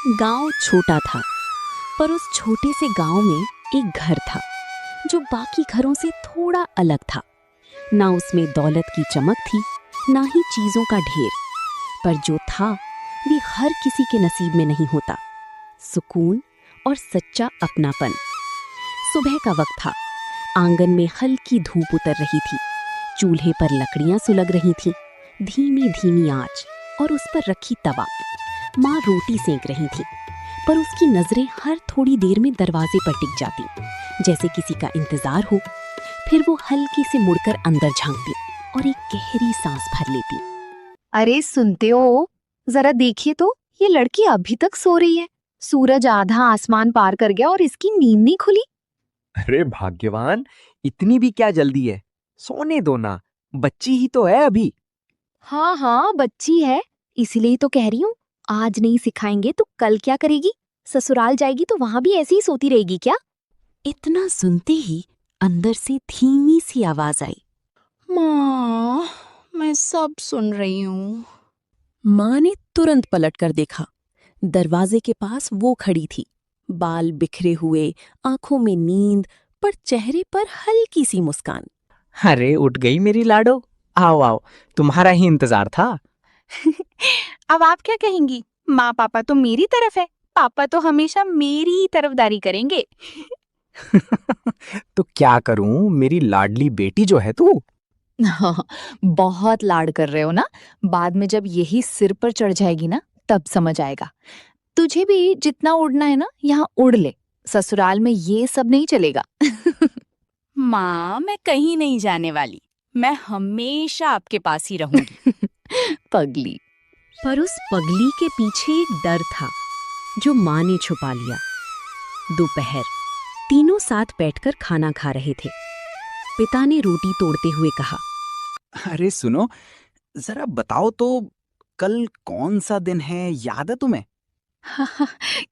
गांव छोटा था, पर उस छोटे से गांव में एक घर था जो बाकी घरों से थोड़ा अलग था। ना उसमें दौलत की चमक थी, ना ही चीजों का ढेर, पर जो था वो हर किसी के नसीब में नहीं होता। सुकून और सच्चा अपनापन। सुबह का वक्त था। आंगन में हल्की धूप उतर रही थी। चूल्हे पर लकड़ियां सुलग रही थीं, धीमी धीमी आंच और उस पर रखी तवा। माँ रोटी सेंक रही थी, पर उसकी नजरें हर थोड़ी देर में दरवाजे पर टिक जाती, जैसे किसी का इंतजार हो। फिर वो हल्की से मुड़कर अंदर झांकती और एक गहरी सांस भर लेती। अरे सुनते हो, जरा देखिए तो, ये लड़की अभी तक सो रही है। सूरज आधा आसमान पार कर गया और इसकी नींद नहीं खुली। अरे भाग्यवान, इतनी भी क्या जल्दी है? सोने दो ना, बच्ची ही तो है अभी। हाँ हाँ, बच्ची है, इसीलिए तो कह रही हूँ। आज नहीं सिखाएंगे तो कल क्या करेगी? ससुराल जाएगी तो वहां भी ऐसे ही सोती रहेगी क्या? इतना सुनते ही अंदर से धीमी सी आवाज आई। माँ, मैं सब सुन रही हूँ। माँ ने तुरंत पलटकर देखा। दरवाजे के पास वो खड़ी थी, बाल बिखरे हुए, आंखों में नींद, पर चेहरे पर हल्की सी मुस्कान। अरे उठ गई मेरी लाडो, आओ आओ, तुम्हारा ही इंतजार था। अब आप क्या कहेंगी? माँ पापा तो मेरी तरफ है, पापा तो हमेशा मेरी ही तरफदारी करेंगे। तो क्या करूं, मेरी लाडली बेटी जो है तू। हाँ, बहुत लाड कर रहे हो ना। बाद में जब यही सिर पर चढ़ जाएगी ना, तब समझ आएगा। तुझे भी जितना उड़ना है ना, यहाँ उड़ ले। ससुराल में ये सब नहीं चलेगा। माँ, मैं कहीं नहीं जाने वाली, मैं हमेशा आपके पास ही रहूंगी। पगली। पर उस पगली के पीछे एक डर था जो माँ ने छुपा लिया। दोपहर, तीनों साथ बैठकर खाना खा रहे थे। पिता ने रोटी तोड़ते हुए कहा, अरे सुनो, जरा बताओ तो, कल कौन सा दिन है, याद है तुम्हें?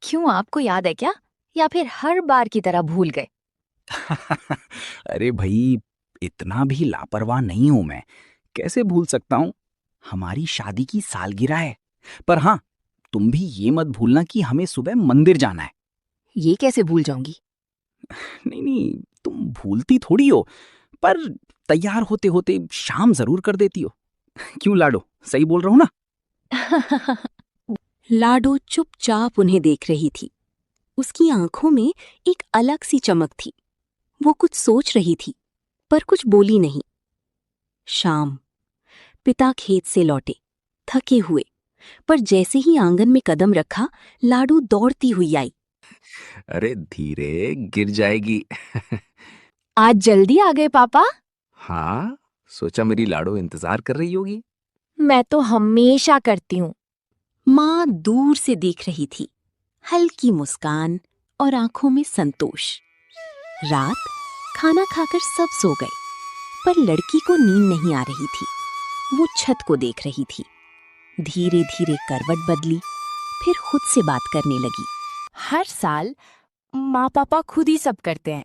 क्यों, आपको याद है क्या? या फिर हर बार की तरह भूल गए? अरे भाई, इतना भी लापरवाह नहीं हूं मैं, कैसे भूल सकता हूं। हमारी शादी की सालगिरह है। पर हाँ, तुम भी ये मत भूलना कि हमें सुबह मंदिर जाना है। ये कैसे भूल जाऊंगी? नहीं नहीं, तुम भूलती थोड़ी हो, पर तैयार होते होते शाम जरूर कर देती हो। क्यों लाडो, सही बोल रहा हूं ना? लाडो चुपचाप उन्हें देख रही थी। उसकी आंखों में एक अलग सी चमक थी। वो कुछ सोच रही थी, पर कुछ बोली नहीं। शाम, पिता खेत से लौटे, थके हुए, पर जैसे ही आंगन में कदम रखा, लाडो दौड़ती हुई आई। अरे धीरे, गिर जाएगी। आज जल्दी आ गए पापा। हाँ, सोचा मेरी लाडो इंतजार कर रही होगी। मैं तो हमेशा करती हूँ। माँ दूर से देख रही थी, हल्की मुस्कान और आंखों में संतोष। रात, खाना खाकर सब सो गए, पर लड़की को नींद नहीं आ रही थी। वो छत को देख रही थी। धीरे धीरे करवट बदली, फिर खुद से बात करने लगी। हर साल माँ पापा खुद ही सब करते हैं।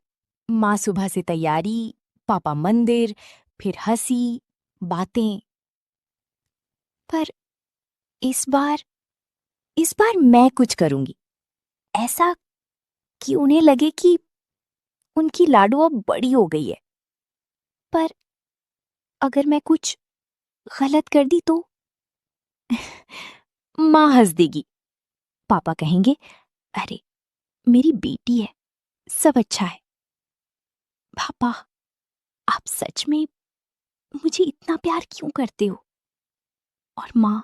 माँ सुबह से तैयारी, पापा मंदिर, फिर हंसी, बातें। पर इस बार मैं कुछ करूंगी, ऐसा कि उन्हें लगे कि उनकी लाडो अब बड़ी हो गई है। पर अगर मैं कुछ गलत कर दी तो माँ हंस देगी। पापा कहेंगे, अरे मेरी बेटी है, सब अच्छा है। पापा, आप सच में मुझे इतना प्यार क्यों करते हो? और माँ,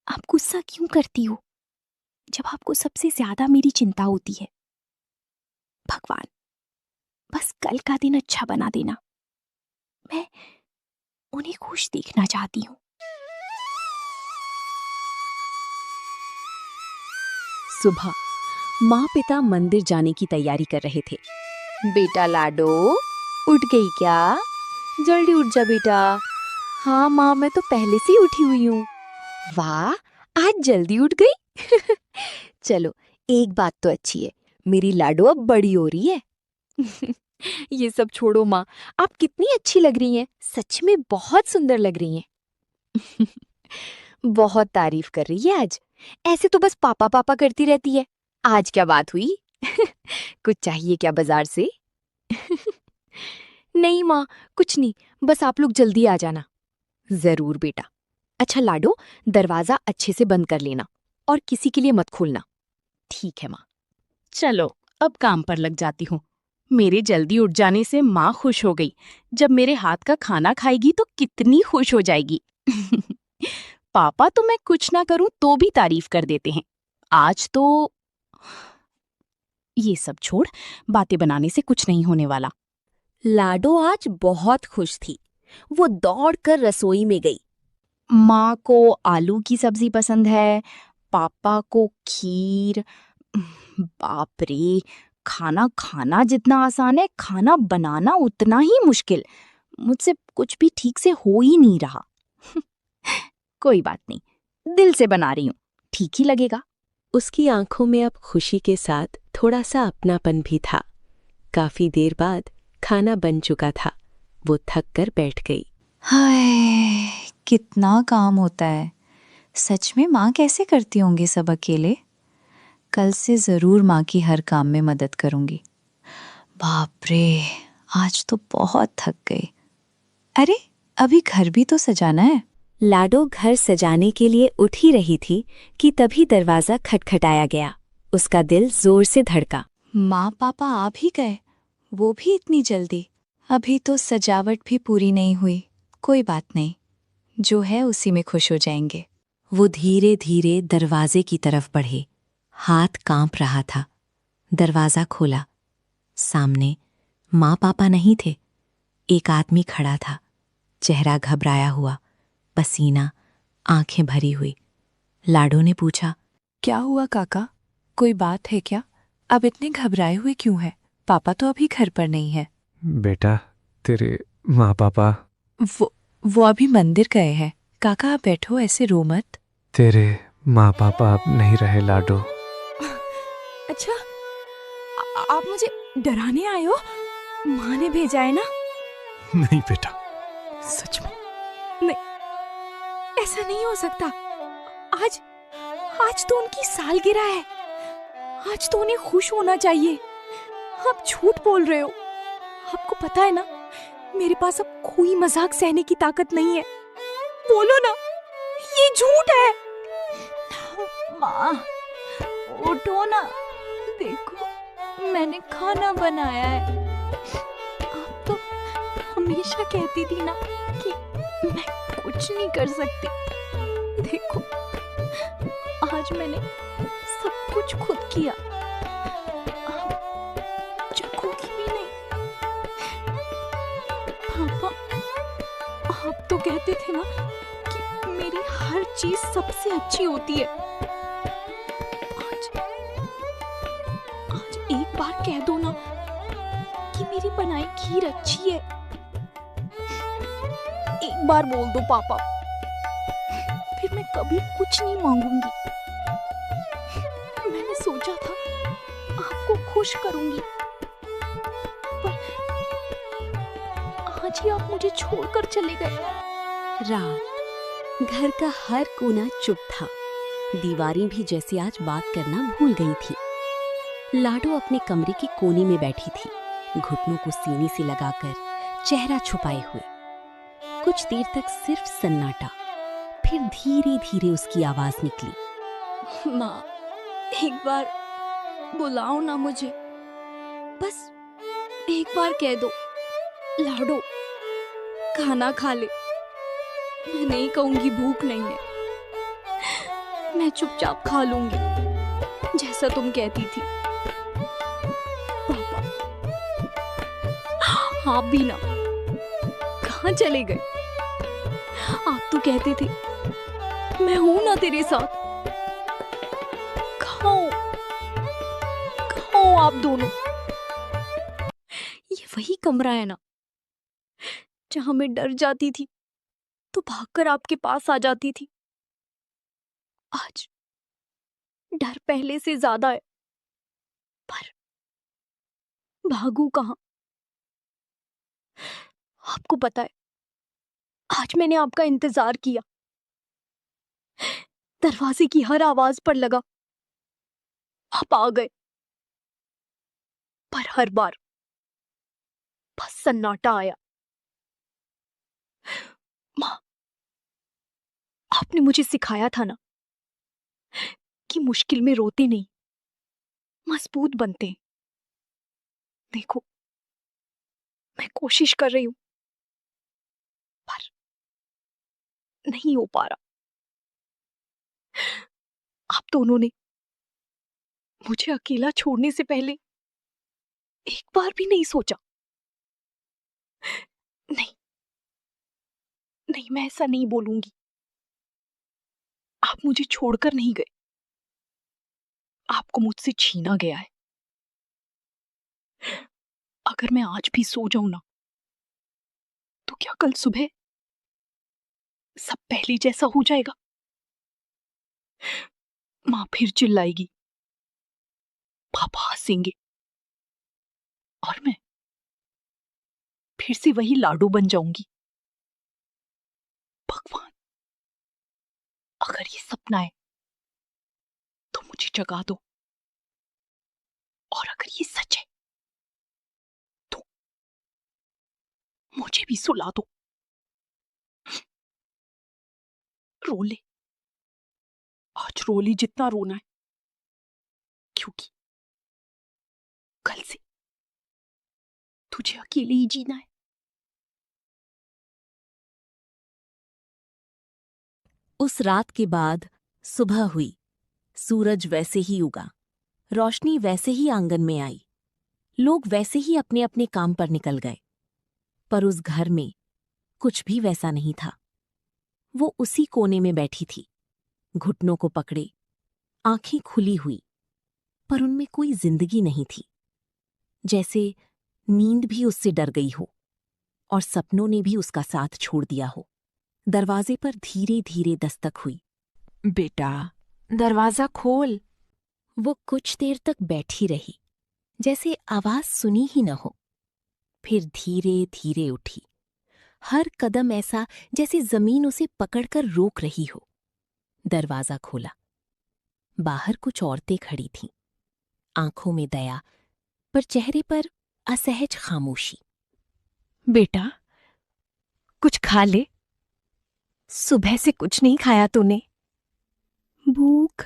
आप गुस्सा क्यों करती हो जब आपको सबसे ज्यादा मेरी चिंता होती है? भगवान, बस कल का दिन अच्छा बना देना। मैं उन्हें खुश देखना चाहती हूँ। सुबह, माँ पिता मंदिर जाने की तैयारी कर रहे थे। बेटा लाडो, उठ गई क्या? जल्दी उठ जा बेटा। हाँ माँ, मैं तो पहले से ही उठी हुई हूँ। वाह, आज जल्दी उठ गई। चलो, एक बात तो अच्छी है, मेरी लाडो अब बड़ी हो रही है। ये सब छोड़ो माँ, आप कितनी अच्छी लग रही हैं। सच में बहुत सुंदर लग रही हैं। बहुत तारीफ कर रही है आज। ऐसे तो बस पापा पापा करती रहती है। आज क्या बात हुई? कुछ चाहिए क्या बाजार से? नहीं माँ, कुछ नहीं, बस आप लोग जल्दी आ जाना। जरूर बेटा। अच्छा लाडो, दरवाजा अच्छे से बंद कर लेना और किसी के लिए मत खोलना। ठीक है माँ। चलो अब काम पर लग जाती हूँ। मेरे जल्दी उठ जाने से माँ खुश हो गई। जब मेरे हाथ का खाना खाएगी तो कितनी खुश हो जाएगी। पापा तो मैं कुछ ना करूं तो भी तारीफ कर देते हैं। आज तो ये सब छोड़, बातें बनाने से कुछ नहीं होने वाला। लाडो आज बहुत खुश थी। वो दौड़कर रसोई में गई। माँ को आलू की सब्जी पसंद है, पापा को खीर। बाप रे, खाना खाना जितना आसान है, खाना बनाना उतना ही मुश्किल। मुझसे कुछ भी ठीक से हो ही नहीं रहा। कोई बात नहीं, दिल से बना रही हूँ, ठीक ही लगेगा। उसकी आंखों में अब खुशी के साथ थोड़ा सा अपनापन भी था। काफी देर बाद खाना बन चुका था। वो थक कर बैठ गई। हाय, कितना काम होता है। सच में माँ कैसे करती होंगी सब अकेले? कल से जरूर माँ की हर काम में मदद करूंगी। बाप रे, आज तो बहुत थक गई। अरे, अभी घर भी तो सजाना है। लाडो घर सजाने के लिए उठ ही रही थी कि तभी दरवाजा खटखटाया गया। उसका दिल जोर से धड़का। माँ पापा आ भी गए, वो भी इतनी जल्दी। अभी तो सजावट भी पूरी नहीं हुई। कोई बात नहीं, जो है उसी में खुश हो जाएंगे। वो धीरे धीरे दरवाजे की तरफ बढ़े। हाथ कांप रहा था। दरवाजा खोला। सामने माँ पापा नहीं थे। एक आदमी खड़ा था, चेहरा घबराया हुआ, पसीना, आंखें भरी हुई। लाडो ने पूछा, क्या हुआ काका? कोई बात है क्या? अब इतने घबराए हुए क्यों हैं? पापा तो अभी घर पर नहीं है। बेटा, तेरे माँ पापा। वो अभी मंदिर गए हैं। काका आप बैठो, ऐसे रो मत। तेरे माँ पापा अब नहीं रहे लाडो। अच्छा, आप मुझे डराने आए हो? माँ ने भेजा है ना? नहीं बेटा, सच में नहीं, ऐसा नहीं हो सकता। आज आज तो उनकी सालगिरह है। आज तो उन्हें खुश होना चाहिए। आप झूठ बोल रहे हो। आपको पता है ना, मेरे पास अब कोई मजाक सहने की ताकत नहीं है। बोलो ना, ये झूठ है। माँ, उठो ना, देखो मैंने खाना बनाया है। आप तो हमेशा कहती थी ना कि मैं कुछ नहीं कर सकती। देखो, आज मैंने सब कुछ खुद किया। आप चखोगी भी नहीं। पापा, आप तो कहते थे ना कि मेरी हर चीज सबसे अच्छी होती है। आज एक बार कह दो ना कि मेरी बनाई खीर अच्छी है। एक बार बोल दो पापा, फिर मैं कभी कुछ नहीं मांगूंगी। मैंने सोचा था आपको खुश करूंगी, पर आज ही आप मुझे छोड़कर चले गए। रात। घर का हर कोना चुप था। दीवारें भी जैसे आज बात करना भूल गई थी। लाडो अपने कमरे के कोने में बैठी थी, घुटनों को सीने से लगाकर, चेहरा छुपाए हुए। कुछ देर तक सिर्फ सन्नाटा, फिर धीरे धीरे उसकी आवाज निकली। माँ, एक बार बुलाओ ना मुझे। बस एक बार कह दो, लाडो खाना खा ले। मैं नहीं कहूंगी भूख नहीं है। मैं चुपचाप खा लूंगी, जैसा तुम कहती थी। पापा, आप भी ना, कहाँ चले गए? आप तो कहते थे मैं हूं ना तेरे साथ। खाओ खाओ आप दोनों। ये वही कमरा है ना जहां मैं डर जाती थी तो भागकर आपके पास आ जाती थी। आज डर पहले से ज्यादा है, पर भागू कहां? आपको पता है, आज मैंने आपका इंतजार किया। दरवाजे की हर आवाज पर लगा। आप आ गए, पर हर बार बस सन्नाटा आया। माँ, आपने मुझे सिखाया था ना कि मुश्किल में रोते नहीं, मजबूत बनते हैं। देखो, मैं कोशिश कर रही हूं, पर नहीं हो पा रहा। आप दोनों ने मुझे अकेला छोड़ने से पहले एक बार भी नहीं सोचा। नहीं नहीं, मैं ऐसा नहीं बोलूंगी। आप मुझे छोड़कर नहीं गए, आपको मुझसे छीना गया है। अगर मैं आज भी सो जाऊं ना, तो क्या कल सुबह सब पहले जैसा हो जाएगा? माँ फिर चिल्लाएगी, पापा हंसेंगे, और मैं फिर से वही लाडो बन जाऊंगी। भगवान, अगर ये सपना है तो मुझे जगा दो, और अगर ये सच है तो मुझे भी सुला दो। रो ले, आज रो ले जितना रोना है, क्योंकि कल से तुझे अकेले ही जीना है। उस रात के बाद सुबह हुई। सूरज वैसे ही उगा, रोशनी वैसे ही आंगन में आई, लोग वैसे ही अपने अपने काम पर निकल गए। पर उस घर में कुछ भी वैसा नहीं था। वो उसी कोने में बैठी थी, घुटनों को पकड़े, आंखें खुली हुई, पर उनमें कोई जिंदगी नहीं थी। जैसे नींद भी उससे डर गई हो और सपनों ने भी उसका साथ छोड़ दिया हो। दरवाजे पर धीरे धीरे दस्तक हुई। बेटा, दरवाजा खोल। वो कुछ देर तक बैठी रही, जैसे आवाज सुनी ही न हो। फिर धीरे धीरे उठी, हर कदम ऐसा जैसे जमीन उसे पकड़कर रोक रही हो। दरवाजा खोला। बाहर कुछ औरतें खड़ी थीं, आंखों में दया, पर चेहरे पर असहज खामोशी। बेटा, कुछ खा ले। सुबह से कुछ नहीं खाया तूने। भूख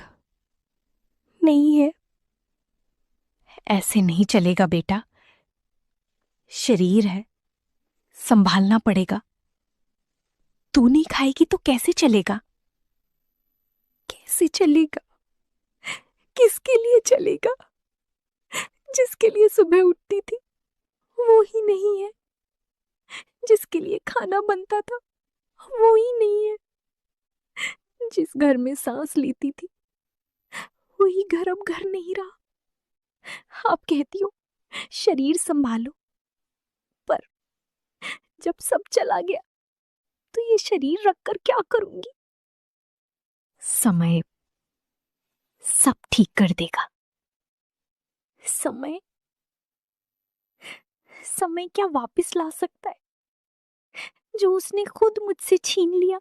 नहीं है। ऐसे नहीं चलेगा बेटा, शरीर है, संभालना पड़ेगा। तू नहीं खाएगी तो कैसे चलेगा? कैसे चलेगा? किसके लिए चलेगा? जिसके लिए सुबह उठती थी वो ही नहीं है, जिसके लिए खाना बनता था वो ही नहीं है, जिस घर में सांस लेती थी वही घर अब घर नहीं रहा। आप कहती हो शरीर संभालो, पर जब सब चला गया तो ये शरीर रखकर क्या करूंगी? समय सब ठीक कर देगा। समय समय क्या वापस ला सकता है जो उसने खुद मुझसे छीन लिया?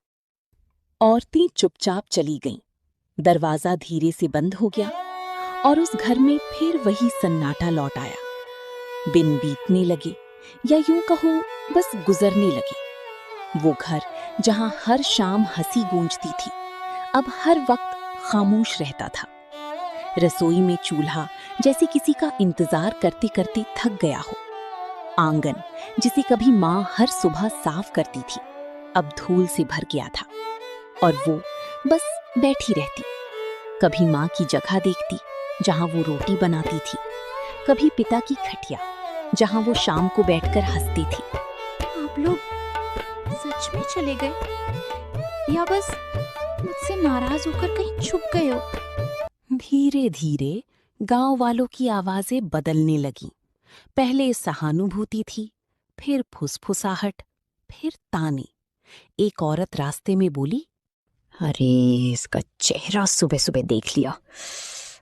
औरतें चुपचाप चली गईं। दरवाजा धीरे से बंद हो गया और उस घर में फिर वही सन्नाटा लौट आया। दिन बीतने लगे, या यूं कहो बस गुजरने लगे। वो घर जहां हर शाम हंसी गूंजती थी, अब हर वक्त खामोश रहता था। रसोई में चूल्हा जैसे किसी का इंतजार करते करते थक गया हो। आंगन जिसे कभी माँ हर सुबह साफ करती थी, अब धूल से भर गया था। और वो बस बैठी रहती, कभी माँ की जगह देखती जहां वो रोटी बनाती थी, कभी पिता की खटिया जहां वो शाम को बैठकर हंसती थी। आप लोग सच में चले गए या बस मुझसे नाराज होकर कहीं छुप गए हो? धीरे धीरे गांव वालों की आवाजें बदलने लगीं। पहले सहानुभूति थी, फिर फुसफुसाहट, फिर ताने। एक औरत रास्ते में बोली, अरे इसका चेहरा सुबह सुबह देख लिया,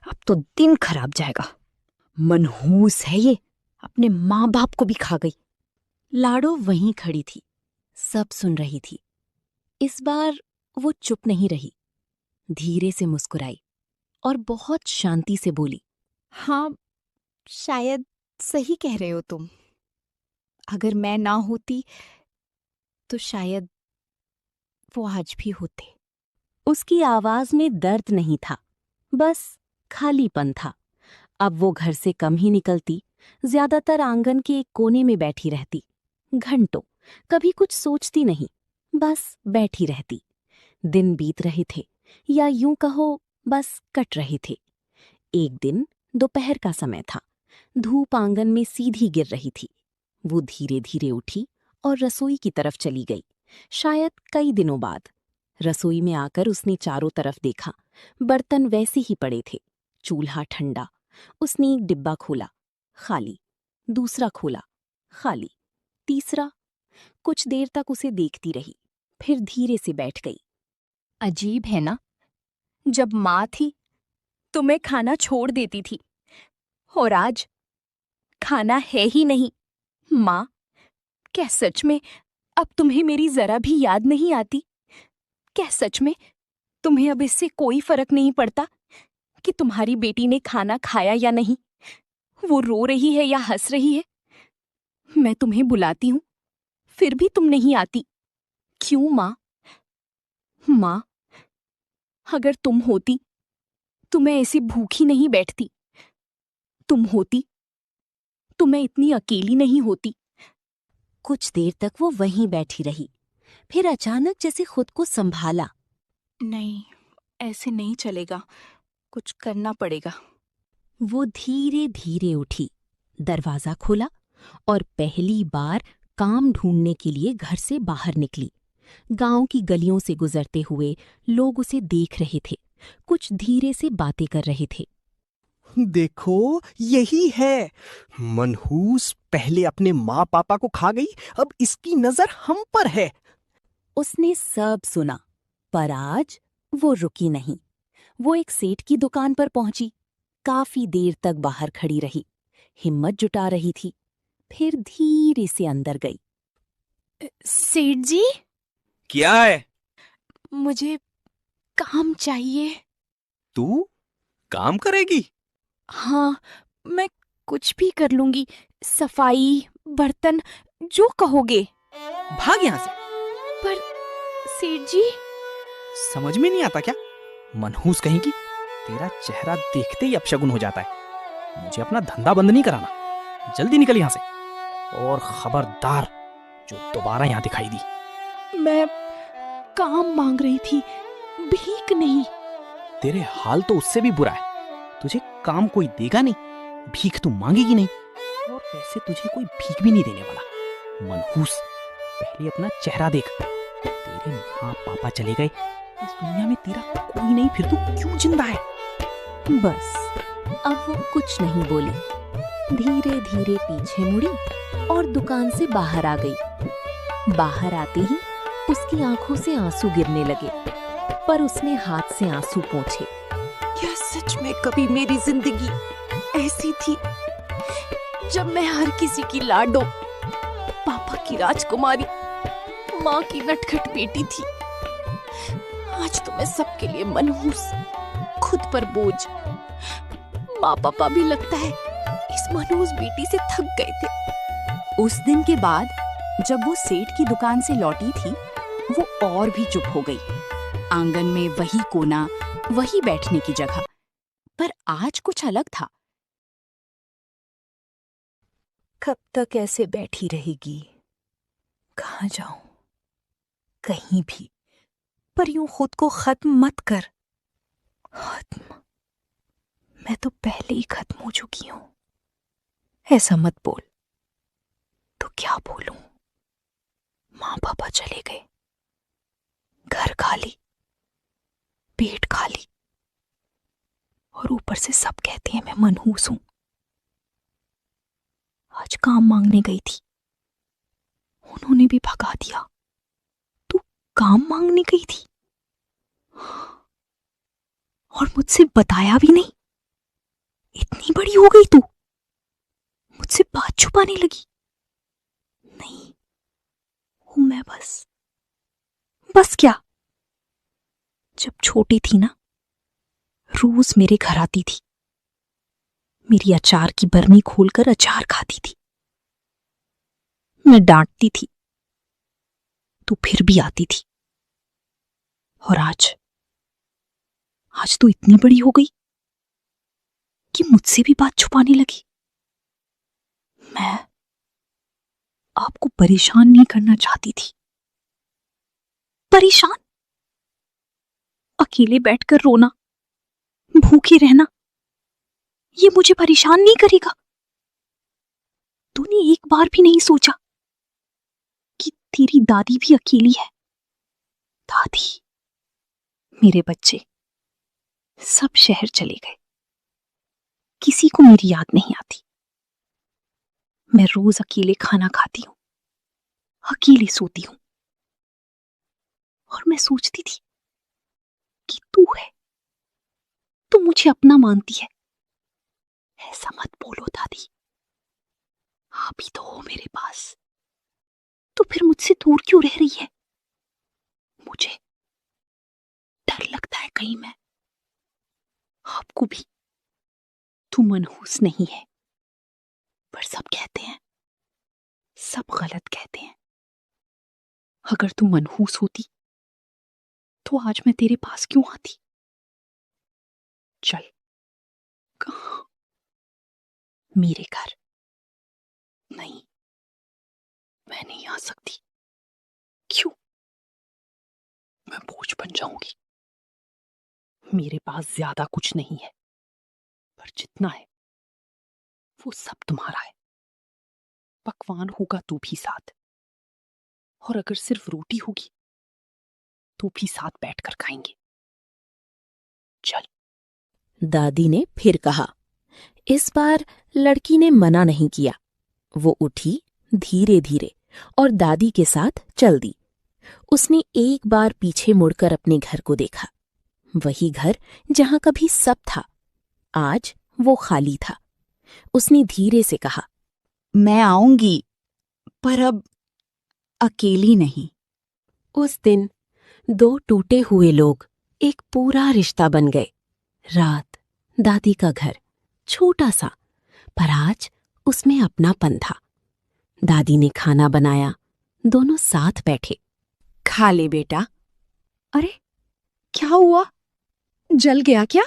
अब तो दिन खराब जाएगा। मनहूस है ये, अपने माँ बाप को भी खा गई। लाडो वहीं खड़ी थी, सब सुन रही थी। इस बार वो चुप नहीं रही, धीरे से मुस्कुराई और बहुत शांति से बोली, हाँ, शायद सही कह रहे हो तुम। अगर मैं ना होती तो शायद वो आज भी होते। उसकी आवाज में दर्द नहीं था, बस खालीपन था। अब वो घर से कम ही निकलती, ज्यादातर आंगन के एक कोने में बैठी रहती। घंटों कभी कुछ सोचती नहीं, बस बैठी रहती। दिन बीत रहे थे, या यूं कहो बस कट रहे थे। एक दिन दोपहर का समय था। धूप आंगन में सीधी गिर रही थी। वो धीरे धीरे उठी और रसोई की तरफ चली गई, शायद कई दिनों बाद। रसोई में आकर उसने चारों तरफ देखा। बर्तन वैसे ही पड़े थे, चूल्हा ठंडा। उसने एक डिब्बा खोला, खाली। दूसरा खोला, खाली। तीसरा। कुछ देर तक उसे देखती रही, फिर धीरे से बैठ गई। अजीब है ना, जब माँ थी तो मैं खाना छोड़ देती थी, और आज खाना है ही नहीं। माँ, क्या सच में अब तुम्हें मेरी जरा भी याद नहीं आती? क्या सच में तुम्हें अब इससे कोई फर्क नहीं पड़ता कि तुम्हारी बेटी ने खाना खाया या नहीं? वो रो रही है या हंस रही है? मैं तुम्हें बुलाती हूं, फिर भी तुम नहीं आती। क्यों माँ? माँ, अगर तुम होती तो मैं ऐसी भूखी नहीं बैठती। तुम होती तो मैं इतनी अकेली नहीं होती। कुछ देर तक वो वहीं बैठी रही, फिर अचानक जैसे खुद को संभाला। नहीं, ऐसे नहीं चलेगा, कुछ करना पड़ेगा। वो धीरे धीरे उठी, दरवाजा खोला और पहली बार काम ढूंढने के लिए घर से बाहर निकली। गांव की गलियों से गुजरते हुए लोग उसे देख रहे थे, कुछ धीरे से बातें कर रहे थे। देखो, यही है। मनहूस पहले अपने माँ पापा को खा गई, अब इसकी नजर हम पर है। उसने सब सुना, पर आज वो रुकी नहीं। वो एक सेठ की दुकान पर पहुंची, काफी देर तक बाहर खड़ी रही, हिम्मत जुटा रही थी। फिर धीरे से अंदर गई। सेठ जी, क्या है? मुझे काम चाहिए। तू काम करेगी? हाँ, मैं कुछ भी कर लूंगी। सफाई, बर्तन, जो कहोगे। भाग यहाँ से। पर सेठ जी, समझ में नहीं आता क्या? मनहूस कहीं की, तेरा चेहरा देखते ही अपशगुन हो जाता है। मुझे अपना धंधा बंद नहीं कराना। जल्दी निकल यहाँ से, और खबरदार जो दोबारा यहाँ दिखाई दी। मैं काम मांग रही थी, भीख नहीं। तेरे हाल तो उससे भी बुरा है। तुझे काम कोई देगा नहीं, भीख तू मांगेगी नहीं, और वैसे तुझे कोई भीख भी नहीं देने वाला। मनहूस, पहले अपना चेहरा देख। तेरे माँ पापा चले गए, इस दुनिया में तेरा कोई नहीं, फिर तू क्यों जिंदा है? बस अब वो कुछ नहीं बोली, धीरे धीरे पीछे मुड़ी और दुकान से बाहर आ गई। बाहर आते ही उसकी आंखों से आंसू गिरने लगे, पर उसने हाथ से आंसू पोंछे। क्या सच में कभी मेरी जिंदगी ऐसी थी जब मैं हर किसी की लाडो, पापा की राजकुमारी, माँ की नटखट बेटी थी? आज तो मैं सबके लिए मनहूस, खुद पर बोझ। माँ पापा भी लगता है इस मनहूस बेटी से थक गए थे। उस दिन के बाद जब वो सेठ की दुकान से लौटी थी, वो और भी चुप हो गई। आंगन में वही कोना, वही बैठने की जगह, पर आज कुछ अलग था। कब तक ऐसे बैठी रहेगी? कहाँ जाऊं? कहीं भी, पर यूं खुद को खत्म मत कर। खत्म? मैं तो पहले ही खत्म हो चुकी हूं। ऐसा मत बोल। तो क्या बोलूं? माँ पापा चले गए, घर खाली, पेट खाली, और ऊपर से सब कहते हैं मैं मनहूस हूं। आज काम मांगने गई थी, उन्होंने भी भगा दिया। तू काम मांगने गई थी और मुझसे बताया भी नहीं? इतनी बड़ी हो गई तू, मुझसे बात छुपाने लगी? नहीं, हूं मैं बस क्या? जब छोटी थी ना, रोज मेरे घर आती थी। मेरी अचार की बरनी खोलकर अचार खाती थी। मैं डांटती थी तो फिर भी आती थी। और आज तो इतनी बड़ी हो गई कि मुझसे भी बात छुपाने लगी। मैं आपको परेशान नहीं करना चाहती थी। परेशान? अकेले बैठकर रोना, भूखे रहना, ये मुझे परेशान नहीं करेगा। तूने एक बार भी नहीं सोचा कि तेरी दादी भी अकेली है। दादी, मेरे बच्चे सब शहर चले गए, किसी को मेरी याद नहीं आती। मैं रोज अकेले खाना खाती हूं, अकेले सोती हूं, और मैं सोचती थी कि तू है, तू मुझे अपना मानती है। ऐसा मत बोलो दादी, आप ही तो हो मेरे पास, तो फिर मुझसे दूर क्यों रह रही है? मुझे डर लगता है कहीं मैं आपको भी। तू मनहूस नहीं है, पर सब कहते हैं, सब गलत कहते हैं। अगर तू मनहूस होती तो आज मैं तेरे पास क्यों आती? चल, कहां? मेरे घर? नहीं, मैं नहीं आ सकती। क्यों? मैं बोझ बन जाऊंगी। मेरे पास ज्यादा कुछ नहीं है, पर जितना है वो सब तुम्हारा है। पकवान होगा तो भी साथ, और अगर सिर्फ रोटी होगी तो भी साथ बैठकर खाएंगे। चल। दादी ने फिर कहा। इस बार लड़की ने मना नहीं किया। वो उठी धीरे धीरे और दादी के साथ चल दी। उसने एक बार पीछे मुड़कर अपने घर को देखा। वही घर जहां कभी सब था, आज वो खाली था। उसने धीरे से कहा, मैं आऊंगी, पर अब अकेली नहीं। उस दिन दो टूटे हुए लोग एक पूरा रिश्ता बन गए। रात, दादी का घर, छोटा सा, पर आज उसमें अपनापन था। दादी ने खाना बनाया, दोनों साथ बैठे। खा ले बेटा। अरे, क्या हुआ? जल गया क्या?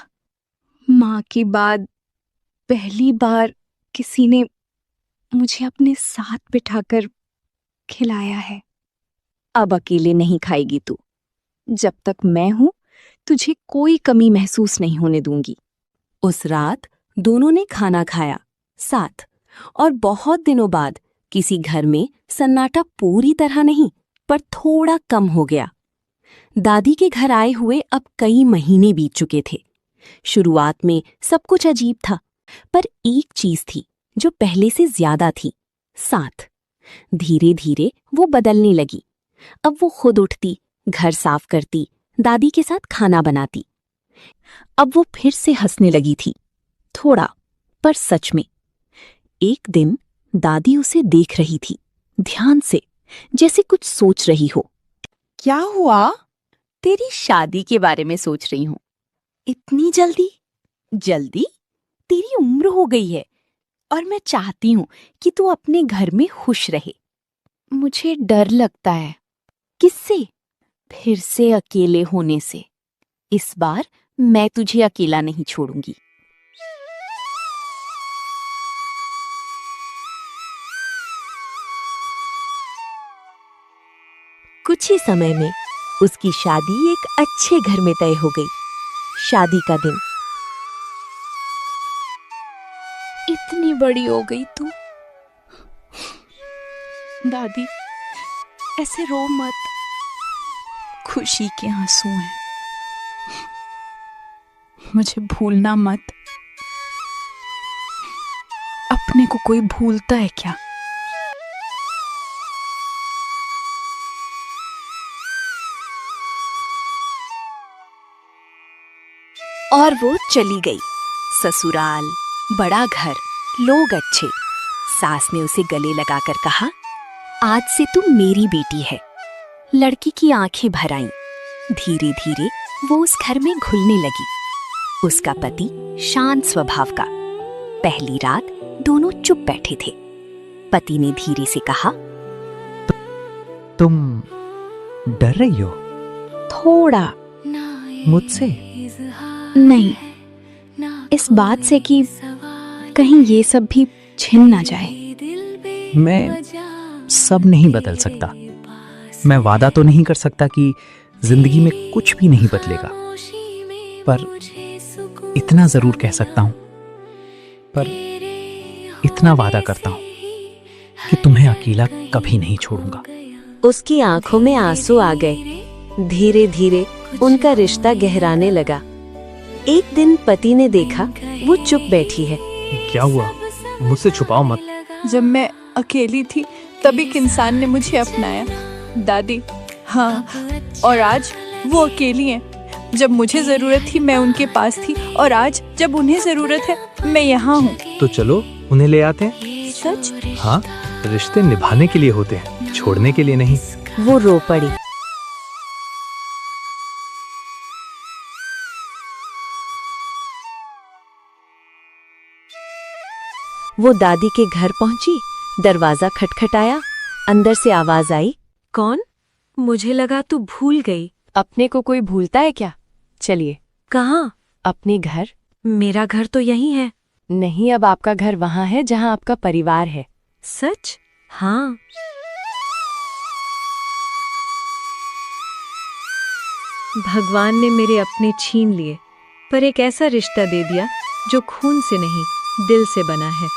माँ के बाद पहली बार किसी ने मुझे अपने साथ बिठाकर खिलाया है। अब अकेले नहीं खाएगी तू। जब तक मैं हूं, तुझे कोई कमी महसूस नहीं होने दूंगी। उस रात दोनों ने खाना खाया साथ, और बहुत दिनों बाद किसी घर में सन्नाटा पूरी तरह नहीं, पर थोड़ा कम हो गया। दादी के घर आए हुए अब कई महीने बीत चुके थे। शुरुआत में सब कुछ अजीब था, पर एक चीज थी जो पहले से ज्यादा थी, साथ। धीरे धीरे वो बदलने लगी। अब वो खुद उठती, घर साफ करती, दादी के साथ खाना बनाती। अब वो फिर से हंसने लगी थी, थोड़ा, पर सच में। एक दिन दादी उसे देख रही थी, ध्यान से, जैसे कुछ सोच रही हो। क्या हुआ? तेरी शादी के बारे में सोच रही हूं। इतनी जल्दी? जल्दी? तेरी उम्र हो गई है, और मैं चाहती हूं कि तू अपने घर में खुश रहे। मुझे डर लगता है। किससे? फिर से अकेले होने से। इस बार मैं तुझे अकेला नहीं छोड़ूंगी। कुछ ही समय में उसकी शादी एक अच्छे घर में तय हो गई। शादी का दिन। इतनी बड़ी हो गई तू। दादी, ऐसे रो मत। खुशी के आंसू हैं। मुझे भूलना मत। अपने को कोई भूलता है क्या? और वो चली गई। ससुराल, बड़ा घर, लोग अच्छे। सास ने उसे गले लगाकर कहा, आज से तू मेरी बेटी है। लड़की की आंखें भर आईं। धीरे धीरे वो उस घर में घुलने लगी। उसका पति शांत स्वभाव का। पहली रात दोनों चुप बैठे थे। पति ने धीरे से कहा, तुम डर रही हो? थोड़ा। मुझसे? नहीं, इस बात से कि कहीं ये सब भी छिन ना जाए। मैं सब नहीं बदल सकता। मैं वादा तो नहीं कर सकता कि जिंदगी में कुछ भी नहीं बदलेगा, पर इतना जरूर कह सकता हूं, पर इतना वादा करता हूं कि तुम्हें अकेला कभी नहीं छोड़ूंगा। उसकी आंखों में आंसू आ गए। धीरे धीरे उनका रिश्ता गहराने लगा। एक दिन पति ने देखा वो चुप बैठी है। क्या हुआ? मुझसे छुपाओ मत। जब मैं अकेली थी तब एक इंसान ने मुझे अपनाया, दादी। हाँ, और आज वो अकेली हैं। जब मुझे जरूरत थी मैं उनके पास थी, और आज जब उन्हें जरूरत है मैं यहाँ हूँ। तो चलो उन्हें ले आते हैं। सच? हाँ, रिश्ते निभाने के लिए होते हैं, छोड़ने के लिए नहीं। वो रो पड़ी। वो दादी के घर पहुंची। दरवाजा खटखटाया। अंदर से आवाज आई, कौन? मुझे लगा तू भूल गई। अपने को कोई भूलता है क्या? चलिए। कहाँ? अपने घर। मेरा घर तो यही है। नहीं, अब आपका घर वहाँ है जहाँ आपका परिवार है। सच? हाँ। भगवान ने मेरे अपने छीन लिए, पर एक ऐसा रिश्ता दे दिया जो खून से नहीं, दिल से बना है।